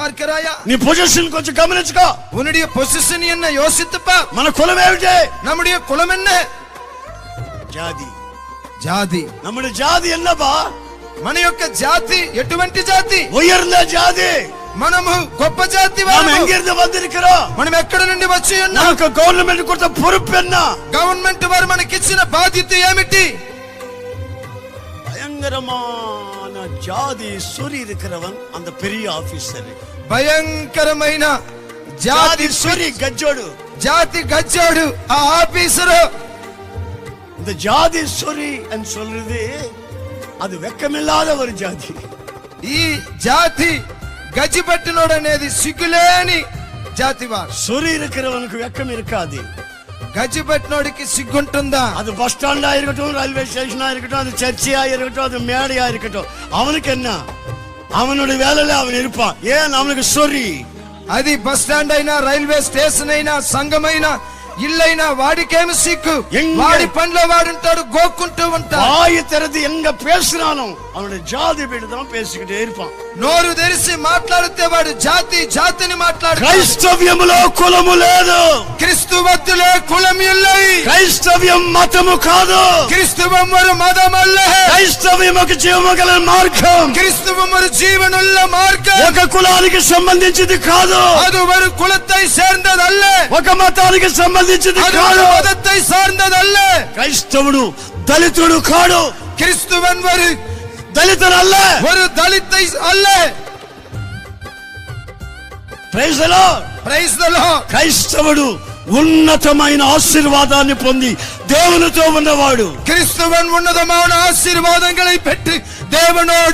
பார்க்கிறாயா? நீ பொசிஷன் கொஞ்சம் கவனிச்சுக்கோ. உன்னுடைய பொசிஷன் என்ன யோசித்து பார். మన కులం ఏమిటి? நம்முடைய குலம் என்ன? జాతి. జాతి. நம்முடைய జాతి என்னப்பா? మన యొక్క జాతి ఎటువంటి జాతి? ఉయర్ந்த జాతి. మనము గొప్ప జాతి మనం ఎங்கிருந்து வந்திருக்கிறோம்? మనం ఎక్కడ నుండి వచ్చి ఉన్నాం? நமக்கு గవర్నమెంట్ கொடுத்த பொறுப்பு என்ன? గవర్నమెంట్ వారు మనకి ఇచ్చిన బాధ్యత ఏమిటి? భయంకరమైన జాతి సూరి இருக்கிறவன் அந்த பெரிய ఆఫీసర్. భయంకరమైన జాతి సూరి గజ్జోడు. జాతి గజ్జోడు ఆ ఆఫీసర్. இந்த ஜாதி சூரி అని சொல்றது అది వెక్కమిల్లాத ஒரு జాతి. ఈ జాతి గజ్జి పట్టినోడు అనేది సిగ్గులేని జాతి వారు. సూరి இருக்கிறவனுக்கு வெக்கம் இருக்காது. గజ్జి పట్టినోడికి సిగ్గుంటుందా? அது பஸ் ஸ்டாண்டா இருக்கட்டும், ரயில்வே ஸ்டேஷனா இருக்கட்டும், அது சர்ச்சையா இருக்கட்டும், அது மேடையா இருக்கட்டும், அவனுக்கு என்ன? அவனுடைய வேலையில அவன் இருப்பான். ஏன்? அவனுக்கு சூரி. అది బస్ స్టాండ్ అయినా, రైల్వే స్టేషన్ అయినా, సంఘమైనా, ఇల్లైనా వాడికేమి సిగ్గు? వాడి పనిలో వాడుంటాడు, గోక్కుంటూ ఉంటాడు. வாயை திறந்து எங்க பேசுறானோ அவனுடைய ஜாதி பேடு தான் பேசிக்கிட்டே இருப்பான். నోరు తెరిచి మాట్లాడితే వాడు జాతి జాతిని మాట్లాడు. క్రైస్తవ్యములో కులము లేదు. క్రిస్తువత్తులో కులం ఇల్లై. క్రైస్తవ్యం మతము కాదు. క్రిస్తువం ஒரு மதம் அல்ல. క్రైస్తవ్యం ఒక జీవముగల మార్గం. క్రిస్తువం ஒரு జీవనుள்ள మార్గం. ఒక కులానికి సంబంధించింది కాదు. அது ஒரு குலத்தை சேர்ந்தது அல்ல. ఒక మతానికి సంబంధించింది కాదు. మతத்தை సార్ந்தது அல்ல. క్రైస్తవుడు దళితుడు కాడు. క్రిస్తువన్ ஒரு దళితుడు అల్ల. ஒரு దళిத்தை அல்ல. Praise the Lord. Praise the Lord. క్రైస్తవుడు ఉన్నతమైన ఆశీర్వాదాన్ని పొంది దేవునితో ఉన్నవాడు. క్రిస్తువన్ ఉన్నతమైన ఆశీర్వాదங்களை பெற்று தேவனோடு